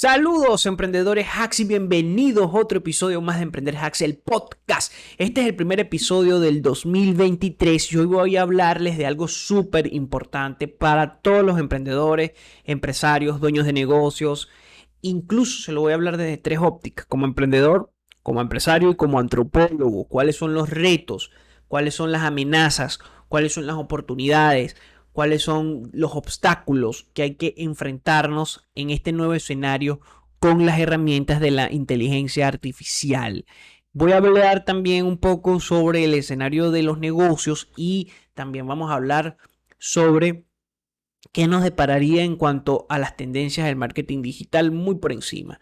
Saludos emprendedores hacks y bienvenidos a otro episodio más de Emprender Hacks, el podcast. Este es el primer episodio del 2023 y hoy voy a hablarles de algo súper importante para todos los emprendedores, empresarios, dueños de negocios. Incluso se lo voy a hablar desde tres ópticas, como emprendedor, como empresario y como antropólogo. ¿Cuáles son los retos? ¿Cuáles son las amenazas? ¿Cuáles son las oportunidades? ¿Cuáles son los obstáculos que hay que enfrentarnos en este nuevo escenario con las herramientas de la inteligencia artificial? Voy a hablar también un poco sobre el escenario de los negocios y también vamos a hablar sobre qué nos depararía en cuanto a las tendencias del marketing digital muy por encima.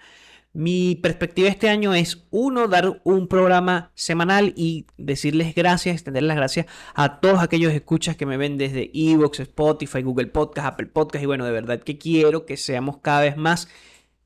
Mi perspectiva este año es, uno, dar un programa semanal y decirles gracias, extender las gracias a todos aquellos escuchas que me ven desde iVoox, Spotify, Google Podcast, Apple Podcast y bueno, de verdad que quiero que seamos cada vez más.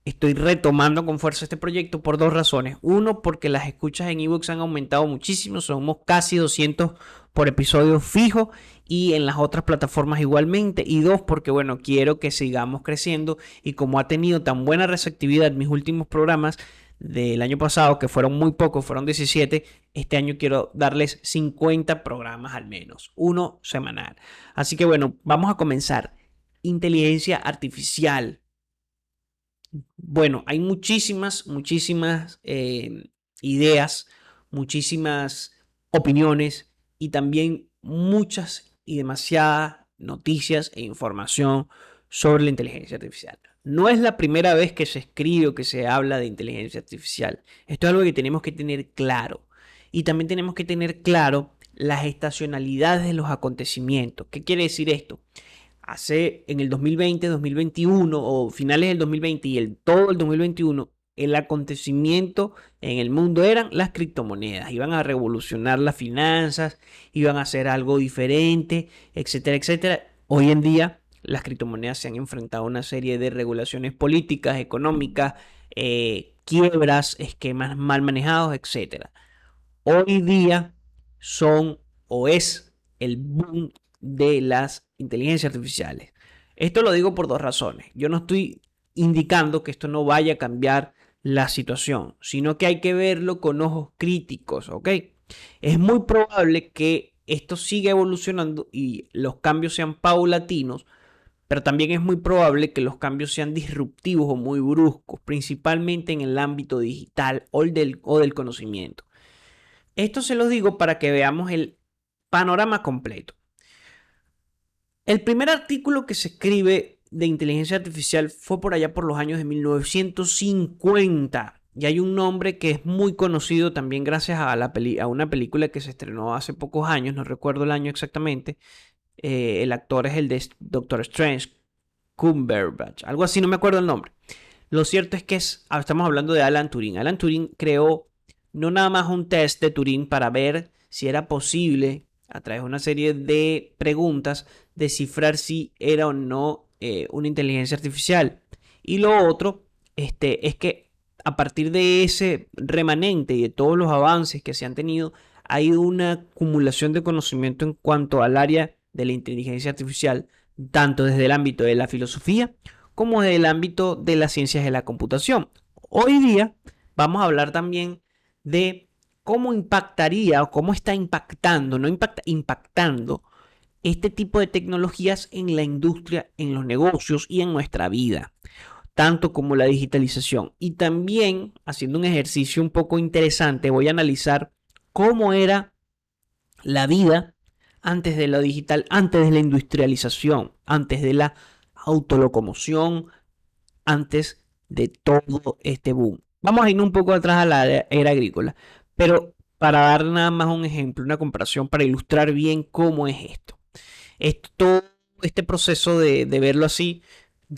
Estoy retomando con fuerza este proyecto por dos razones. Uno, porque las escuchas en iVoox han aumentado muchísimo, somos casi 200 por episodio fijo y en las otras plataformas igualmente. Y dos, porque bueno, quiero que sigamos creciendo y como ha tenido tan buena receptividad mis últimos programas del año pasado, que fueron muy pocos, fueron 17, este año quiero darles 50 programas al menos, uno semanal. Así que bueno, vamos a comenzar. Inteligencia artificial. Bueno, hay muchísimas ideas, muchísimas opiniones y también muchas y demasiadas noticias e información sobre la inteligencia artificial. No es la primera vez que se escribe o que se habla de inteligencia artificial. Esto es algo que tenemos que tener claro. Y también tenemos que tener claro las estacionalidades de los acontecimientos. ¿Qué quiere decir esto? En el 2020, 2021 o finales del 2020 y todo el 2021, el acontecimiento en el mundo eran las criptomonedas. Iban a revolucionar las finanzas, iban a hacer algo diferente, etcétera, etcétera. Hoy en día las criptomonedas se han enfrentado a una serie de regulaciones políticas, económicas, quiebras, esquemas mal manejados, etcétera. Hoy día son o es el boom de las inteligencias artificiales. Esto lo digo por dos razones. Yo no estoy indicando que esto no vaya a cambiar la situación, sino que hay que verlo con ojos críticos, ¿ok? Es muy probable que esto siga evolucionando y los cambios sean paulatinos, pero también es muy probable que los cambios sean disruptivos o muy bruscos, principalmente en el ámbito digital o del conocimiento. Esto se lo digo para que veamos el panorama completo. El primer artículo que se escribe de inteligencia artificial fue por allá por los años de 1950. Y hay un nombre que es muy conocido también gracias a una película que se estrenó hace pocos años, no recuerdo el año exactamente. El actor es el de Doctor Strange, Cumberbatch, algo así, no me acuerdo el nombre. Lo cierto es que estamos hablando de Alan Turing. Alan Turing creó no nada más un test de Turing para ver si era posible, a través de una serie de preguntas, descifrar si era o no una inteligencia artificial. Y lo otro es que a partir de ese remanente y de todos los avances que se han tenido, hay una acumulación de conocimiento en cuanto al área de la inteligencia artificial, tanto desde el ámbito de la filosofía como desde el ámbito de las ciencias de la computación. Hoy día vamos a hablar también de cómo impactaría o cómo está impactando, no impactando este tipo de tecnologías en la industria, en los negocios y en nuestra vida, tanto como la digitalización. Y también, haciendo un ejercicio un poco interesante, voy a analizar cómo era la vida antes de lo digital, antes de la industrialización, antes de la autolocomoción, antes de todo este boom. Vamos a ir un poco atrás a la era agrícola, pero para dar nada más un ejemplo, una comparación para ilustrar bien cómo es esto. Todo este proceso de verlo así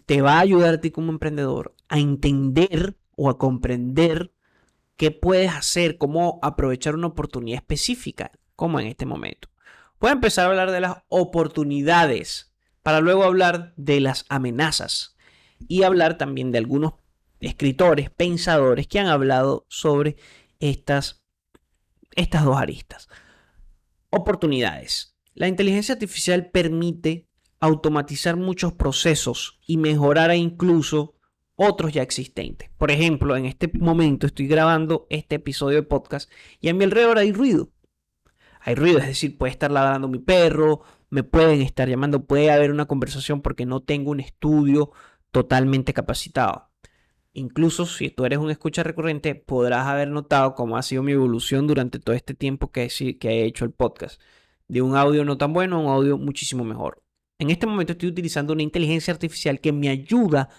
te va a ayudar a ti como emprendedor a entender o a comprender qué puedes hacer, cómo aprovechar una oportunidad específica, como en este momento. Voy a empezar a hablar de las oportunidades para luego hablar de las amenazas y hablar también de algunos escritores, pensadores que han hablado sobre estas dos aristas. Oportunidades. La inteligencia artificial permite automatizar muchos procesos y mejorar incluso otros ya existentes. Por ejemplo, en este momento estoy grabando este episodio de podcast y a mi alrededor hay ruido. Hay ruido, es decir, puede estar ladrando mi perro, me pueden estar llamando, puede haber una conversación porque no tengo un estudio totalmente capacitado. Incluso si tú eres un escucha recurrente, podrás haber notado cómo ha sido mi evolución durante todo este tiempo que he hecho el podcast. De un audio no tan bueno a un audio muchísimo mejor. En este momento estoy utilizando una inteligencia artificial que me ayuda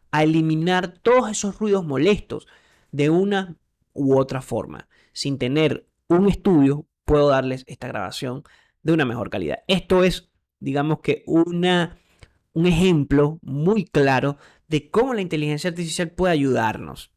a eliminar todos esos ruidos molestos de una u otra forma. Sin tener un estudio, puedo darles esta grabación de una mejor calidad. Esto es, digamos que un ejemplo muy claro de cómo la inteligencia artificial puede ayudarnos.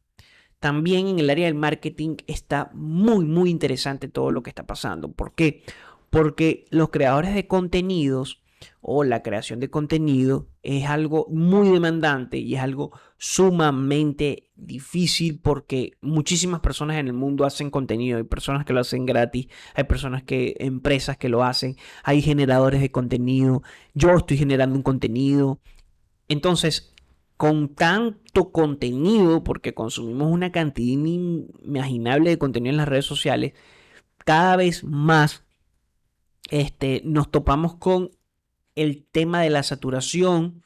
También en el área del marketing está muy interesante todo lo que está pasando. ¿Por qué? Porque los creadores de contenidos o la creación de contenido es algo muy demandante y es algo sumamente difícil porque muchísimas personas en el mundo hacen contenido. Hay personas que lo hacen gratis, hay empresas que lo hacen, hay generadores de contenido. Yo estoy generando un contenido. Entonces, con tanto contenido, porque consumimos una cantidad inimaginable de contenido en las redes sociales, cada vez más nos topamos con el tema de la saturación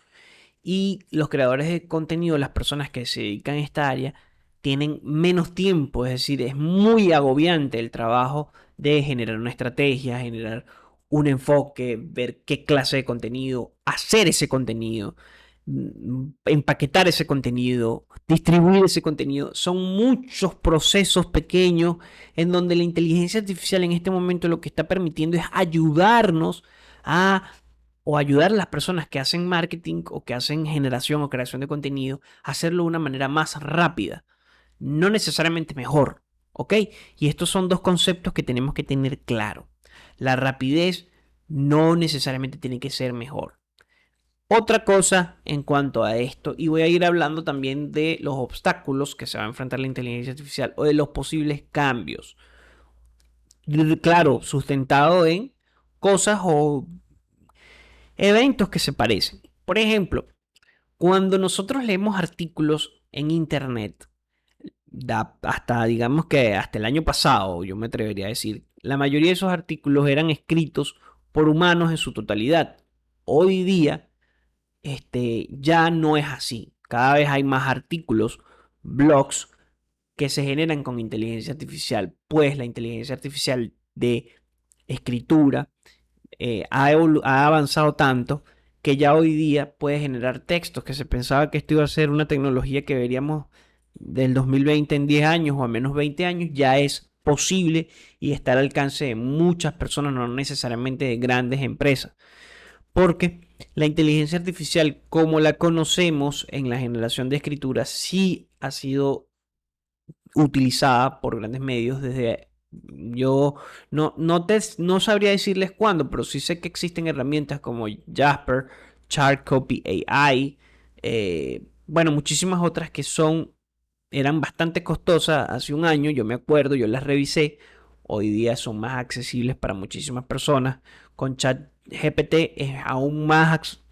y los creadores de contenido, las personas que se dedican a esta área, tienen menos tiempo, es decir, es muy agobiante el trabajo de generar una estrategia, generar un enfoque, ver qué clase de contenido, hacer ese contenido, empaquetar ese contenido, distribuir ese contenido. Son muchos procesos pequeños en donde la inteligencia artificial en este momento lo que está permitiendo es ayudarnos a o ayudar a las personas que hacen marketing o que hacen generación o creación de contenido a hacerlo de una manera más rápida, no necesariamente mejor, ¿ok? Y estos son dos conceptos que tenemos que tener claro. La rapidez no necesariamente tiene que ser mejor. Otra cosa en cuanto a esto, y voy a ir hablando también de los obstáculos que se va a enfrentar la inteligencia artificial o de los posibles cambios. Claro, sustentado en cosas o eventos que se parecen. Por ejemplo, cuando nosotros leemos artículos en internet, hasta digamos que hasta el año pasado, yo me atrevería a decir, la mayoría de esos artículos eran escritos por humanos en su totalidad. Hoy día, ya no es así. Cada vez hay más artículos, blogs que se generan con inteligencia artificial, pues la inteligencia artificial de escritura ha avanzado tanto que ya hoy día puede generar textos, que se pensaba que esto iba a ser una tecnología que veríamos del 2020 en 10 años o a menos 20 años, ya es posible y está al alcance de muchas personas, no necesariamente de grandes empresas. Porque la inteligencia artificial, como la conocemos en la generación de escritura, sí ha sido utilizada por grandes medios desde... Yo no sabría decirles cuándo, pero sí sé que existen herramientas como Jasper, Chartcopy AI, bueno, muchísimas otras que eran bastante costosas hace un año, yo me acuerdo, yo las revisé, hoy día son más accesibles para muchísimas personas. Con ChatGPT es aún más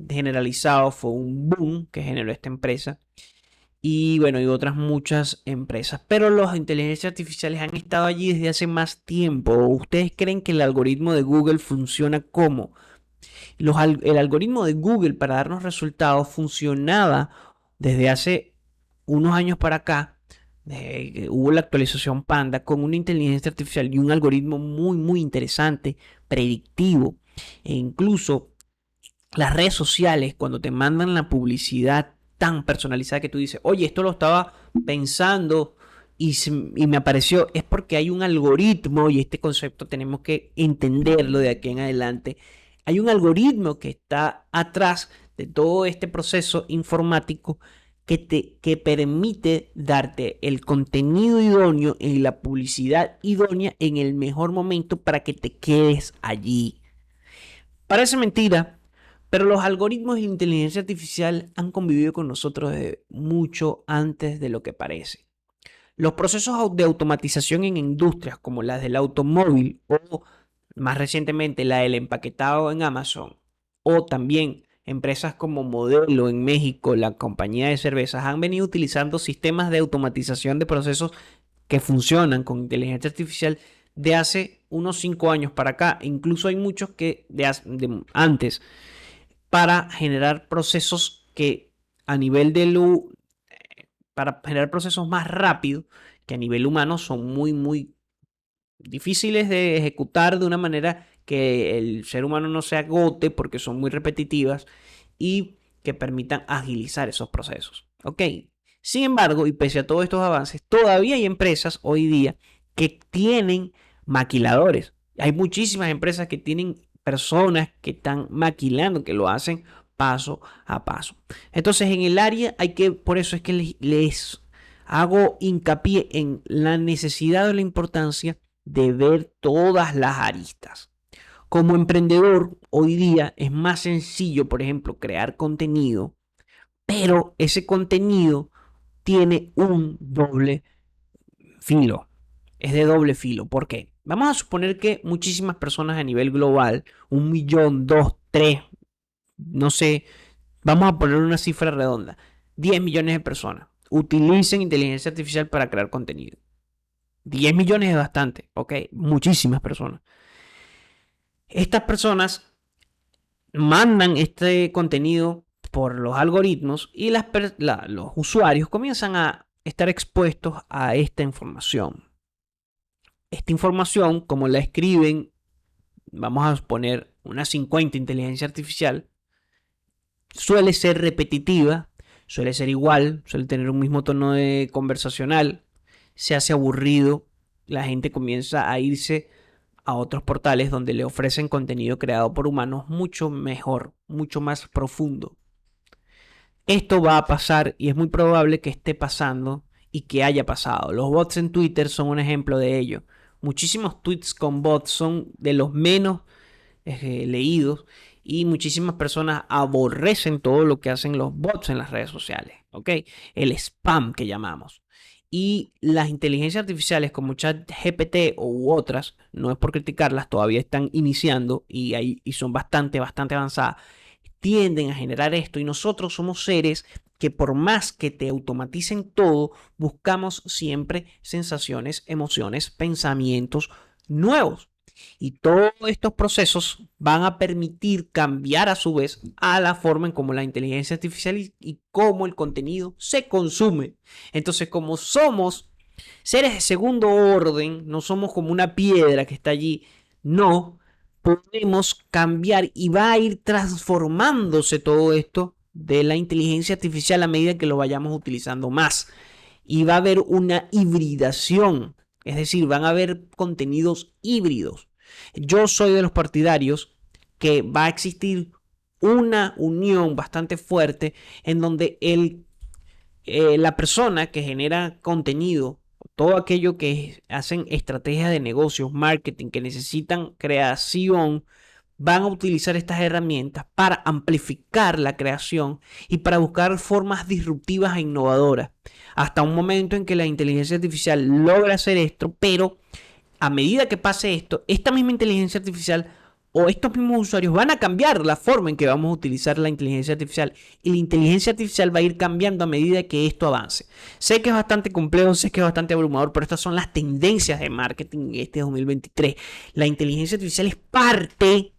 generalizado, fue un boom que generó esta empresa y bueno, y otras muchas empresas. Pero las inteligencias artificiales han estado allí desde hace más tiempo. ¿Ustedes creen que el algoritmo de Google funciona como? El algoritmo de Google para darnos resultados funcionaba desde hace unos años para acá. Hubo la actualización Panda con una inteligencia artificial y un algoritmo muy interesante, predictivo. E incluso las redes sociales, cuando te mandan la publicidad tan personalizada que tú dices, oye, esto lo estaba pensando y me apareció, es porque hay un algoritmo y este concepto tenemos que entenderlo de aquí en adelante. Hay un algoritmo que está atrás de todo este proceso informático que permite darte el contenido idóneo y la publicidad idónea en el mejor momento para que te quedes allí. Parece mentira, pero los algoritmos de inteligencia artificial han convivido con nosotros desde mucho antes de lo que parece. Los procesos de automatización en industrias como las del automóvil o más recientemente la del empaquetado en Amazon o también empresas como Modelo en México, la compañía de cervezas, han venido utilizando sistemas de automatización de procesos que funcionan con inteligencia artificial de hace unos 5 años para acá. Incluso hay muchos que de antes, para generar procesos que a nivel de para generar procesos más rápidos que a nivel humano son muy difíciles de ejecutar de una manera que el ser humano no se agote porque son muy repetitivas y que permitan agilizar esos procesos. ¿Ok? Sin embargo, y pese a todos estos avances, todavía hay empresas hoy día que tienen maquiladores. Hay muchísimas empresas que tienen personas que están maquilando, que lo hacen paso a paso. Entonces, en el área hay que, por eso es que les hago hincapié en la necesidad o la importancia de ver todas las aristas. Como emprendedor, hoy día es más sencillo, por ejemplo, crear contenido, pero ese contenido tiene un doble filo. Es de doble filo. ¿Por qué? Vamos a suponer que muchísimas personas a nivel global, 1.000.000, 2, 3, no sé, vamos a poner una cifra redonda, 10 millones de personas utilicen inteligencia artificial para crear contenido. 10 millones es bastante, ¿ok? Muchísimas personas. Estas personas mandan este contenido por los algoritmos y los usuarios comienzan a estar expuestos a esta información. Esta información, como la escriben, vamos a poner unas 50 inteligencia artificial, suele ser repetitiva, suele ser igual, suele tener un mismo tono de conversacional, se hace aburrido, la gente comienza a irse a otros portales donde le ofrecen contenido creado por humanos mucho mejor, mucho más profundo. Esto va a pasar y es muy probable que esté pasando y que haya pasado. Los bots en Twitter son un ejemplo de ello. Muchísimos tweets con bots son de los menos leídos y muchísimas personas aborrecen todo lo que hacen los bots en las redes sociales, ¿ok? El spam que llamamos. Y las inteligencias artificiales como ChatGPT u otras, no es por criticarlas, todavía están iniciando y son bastante avanzadas, tienden a generar esto y nosotros somos seres que por más que te automaticen todo, buscamos siempre sensaciones, emociones, pensamientos nuevos. Y todos estos procesos van a permitir cambiar a su vez a la forma en cómo la inteligencia artificial y cómo el contenido se consume. Entonces, como somos seres de segundo orden, no somos como una piedra que está allí, no podemos cambiar y va a ir transformándose todo esto de la inteligencia artificial a medida que lo vayamos utilizando más. Y va a haber una hibridación, es decir, van a haber contenidos híbridos. Yo soy de los partidarios que va a existir una unión bastante fuerte en donde la persona que genera contenido, todo aquello que hacen estrategias de negocios, marketing, que necesitan creación, van a utilizar estas herramientas para amplificar la creación y para buscar formas disruptivas e innovadoras. Hasta un momento en que la inteligencia artificial logra hacer esto, pero a medida que pase esto, esta misma inteligencia artificial o estos mismos usuarios van a cambiar la forma en que vamos a utilizar la inteligencia artificial y la inteligencia artificial va a ir cambiando a medida que esto avance. Sé que es bastante complejo, sé que es bastante abrumador, pero estas son las tendencias de marketing en este 2023. La inteligencia artificial es parte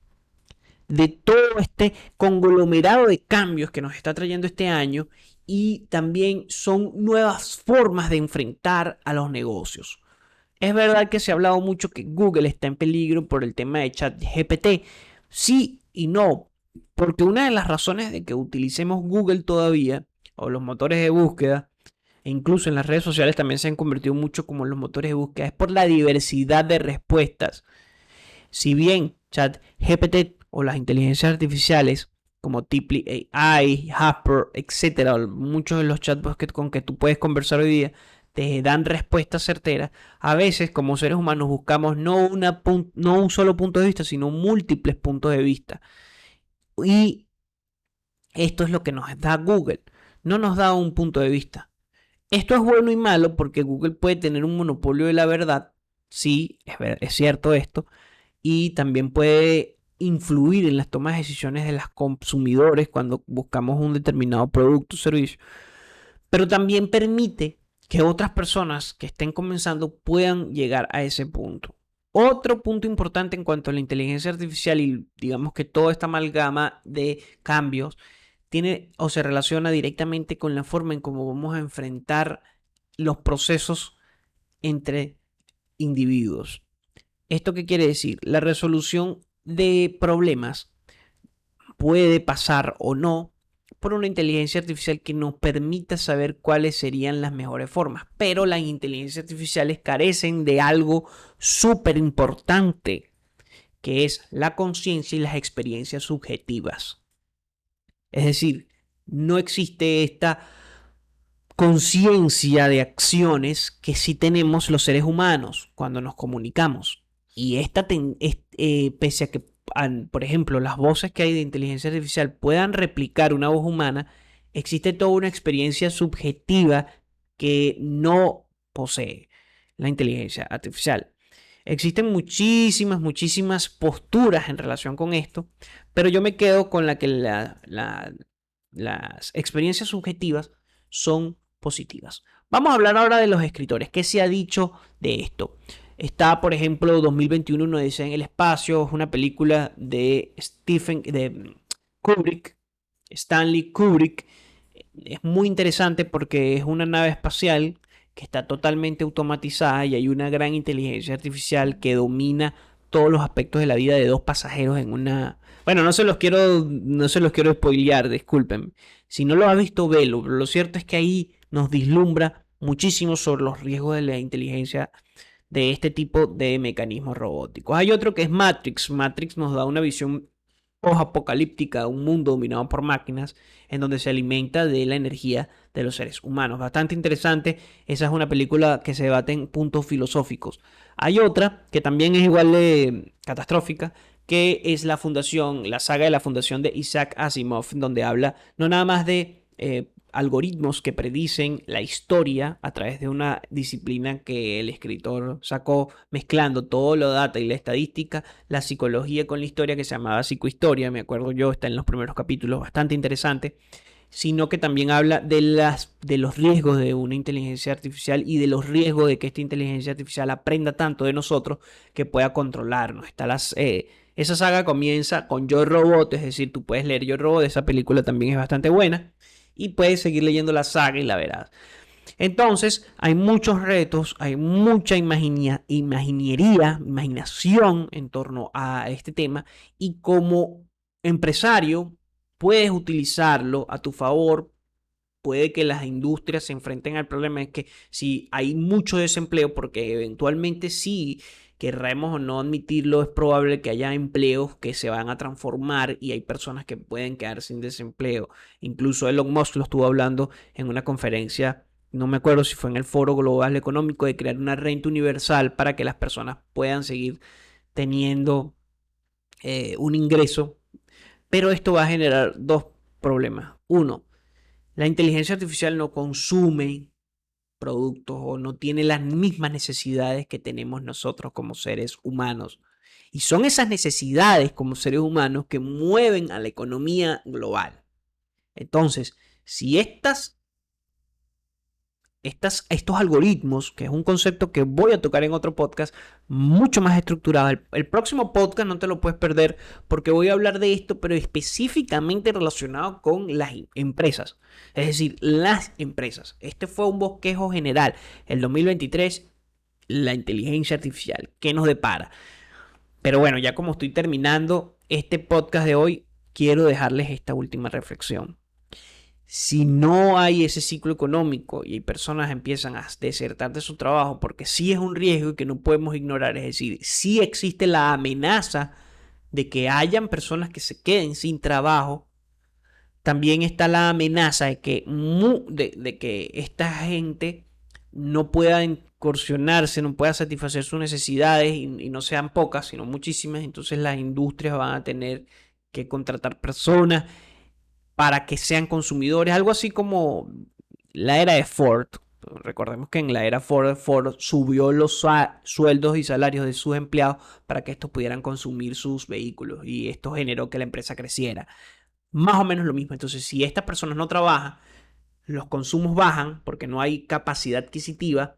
de todo este conglomerado de cambios que nos está trayendo este año y también son nuevas formas de enfrentar a los negocios. Es verdad que se ha hablado mucho que Google está en peligro por el tema de ChatGPT. Sí y no, porque una de las razones de que utilicemos Google todavía, o los motores de búsqueda, e incluso en las redes sociales también se han convertido mucho como los motores de búsqueda, es por la diversidad de respuestas. Si bien ChatGPT o las inteligencias artificiales como Tiply AI, Jasper, etcétera, muchos de los chatbots con que tú puedes conversar hoy día te dan respuestas certeras, a veces como seres humanos buscamos no un solo punto de vista, sino múltiples puntos de vista. Y esto es lo que nos da Google. No nos da un punto de vista. Esto es bueno y malo porque Google puede tener un monopolio de la verdad. Sí, es cierto esto. Y también puede influir en las tomas de decisiones de los consumidores cuando buscamos un determinado producto o servicio, pero también permite que otras personas que estén comenzando puedan llegar a ese punto. Otro punto importante en cuanto a la inteligencia artificial y digamos que toda esta amalgama de cambios tiene o se relaciona directamente con la forma en cómo vamos a enfrentar los procesos entre individuos. ¿Esto qué quiere decir? La resolución de problemas puede pasar o no por una inteligencia artificial que nos permita saber cuáles serían las mejores formas. Pero las inteligencias artificiales carecen de algo súper importante, que es la conciencia y las experiencias subjetivas. Es decir, no existe esta conciencia de acciones que sí tenemos los seres humanos cuando nos comunicamos. Y pese a que, por ejemplo, las voces que hay de inteligencia artificial puedan replicar una voz humana, existe toda una experiencia subjetiva que no posee la inteligencia artificial. Existen muchísimas posturas en relación con esto, pero yo me quedo con la que las experiencias subjetivas son positivas. Vamos a hablar ahora de los escritores. ¿Qué se ha dicho de esto? Está, por ejemplo, 2021, Una Odisea en el Espacio, es una película de Kubrick, Stanley Kubrick. Es muy interesante porque es una nave espacial que está totalmente automatizada y hay una gran inteligencia artificial que domina todos los aspectos de la vida de dos pasajeros en una... Bueno, no se los quiero spoilear, disculpen. Si no lo has visto, velo. Lo cierto es que ahí nos vislumbra muchísimo sobre los riesgos de la inteligencia de este tipo de mecanismos robóticos. Hay otro que es Matrix. Matrix nos da una visión post-apocalíptica, un mundo dominado por máquinas, en donde se alimenta de la energía de los seres humanos. Bastante interesante. Esa es una película que se debate en puntos filosóficos. Hay otra que también es igual de catastrófica, que es la saga de la fundación de Isaac Asimov, donde habla no nada más de algoritmos que predicen la historia a través de una disciplina que el escritor sacó mezclando todo lo data y la estadística, la psicología con la historia, que se llamaba psicohistoria, me acuerdo yo, está en los primeros capítulos, bastante interesante, sino que también habla de los riesgos de una inteligencia artificial y de los riesgos de que esta inteligencia artificial aprenda tanto de nosotros que pueda controlarnos. Esa saga comienza con Yo Robot, es decir, tú puedes leer Yo Robot, esa película también es bastante buena y puedes seguir leyendo la saga y la verás. Entonces, hay muchos retos, hay mucha imaginación en torno a este tema y como empresario puedes utilizarlo a tu favor. Puede que las industrias se enfrenten al problema es que si hay mucho desempleo, porque eventualmente sí, querramos o no admitirlo, es probable que haya empleos que se van a transformar y hay personas que pueden quedar sin desempleo. Incluso Elon Musk lo estuvo hablando en una conferencia, no me acuerdo si fue en el Foro Global Económico, de crear una renta universal para que las personas puedan seguir teniendo un ingreso. Pero esto va a generar dos problemas. Uno, la inteligencia artificial no consume productos o no tiene las mismas necesidades que tenemos nosotros como seres humanos. Y son esas necesidades como seres humanos que mueven a la economía global. Entonces, si estos algoritmos, que es un concepto que voy a tocar en otro podcast, mucho más estructurado. El próximo podcast no te lo puedes perder porque voy a hablar de esto, pero específicamente relacionado con las empresas. Es decir, las empresas. Este fue un bosquejo general. El 2023, la inteligencia artificial. ¿Qué nos depara? Pero bueno, ya como estoy terminando este podcast de hoy, quiero dejarles esta última reflexión. Si no hay ese ciclo económico y hay personas que empiezan a desertar de su trabajo, porque sí es un riesgo que no podemos ignorar, es decir, sí existe la amenaza de que hayan personas que se queden sin trabajo, también está la amenaza de que esta gente no pueda incursionarse, no pueda satisfacer sus necesidades y no sean pocas, sino muchísimas. Entonces las industrias van a tener que contratar personas para que sean consumidores, algo así como la era de Ford. Recordemos que en la era Ford subió los sueldos y salarios de sus empleados para que estos pudieran consumir sus vehículos y esto generó que la empresa creciera. Más o menos lo mismo. Entonces, si estas personas no trabajan, los consumos bajan porque no hay capacidad adquisitiva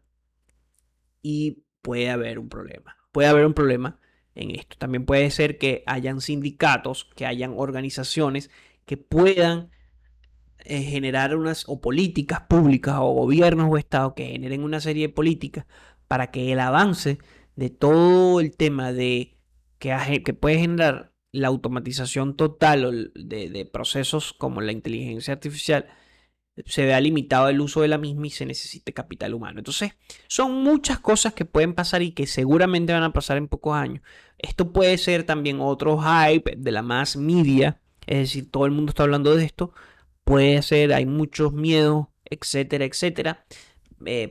y puede haber un problema. Puede haber un problema en esto. También puede ser que hayan sindicatos, que hayan organizaciones que puedan generar unas o políticas públicas o gobiernos o estados que generen una serie de políticas para que el avance de todo el tema de que puede generar la automatización total de procesos como la inteligencia artificial se vea limitado el uso de la misma y se necesite capital humano. Entonces, son muchas cosas que pueden pasar y que seguramente van a pasar en pocos años. Esto puede ser también otro hype de la mass media, es decir, todo el mundo está hablando de esto. Puede ser, hay muchos miedos, etcétera, etcétera.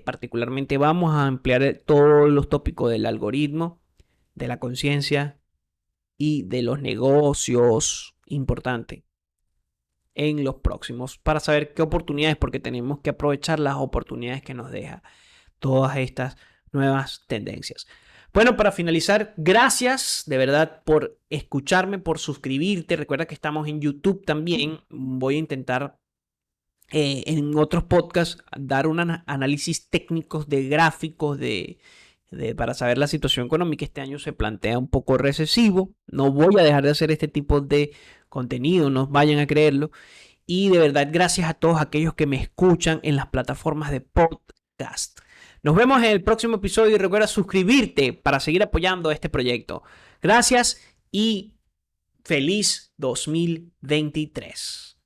Particularmente vamos a emplear todos los tópicos del algoritmo, de la conciencia y de los negocios importantes en los próximos para saber qué oportunidades, porque tenemos que aprovechar las oportunidades que nos deja todas estas nuevas tendencias. Bueno, para finalizar, gracias de verdad por escucharme, por suscribirte. Recuerda que estamos en YouTube también. Voy a intentar en otros podcasts dar un análisis técnicos de gráficos para saber la situación económica. Este año se plantea un poco recesivo. No voy a dejar de hacer este tipo de contenido, no vayan a creerlo. Y de verdad, gracias a todos aquellos que me escuchan en las plataformas de podcast. Nos vemos en el próximo episodio y recuerda suscribirte para seguir apoyando este proyecto. Gracias y feliz 2023.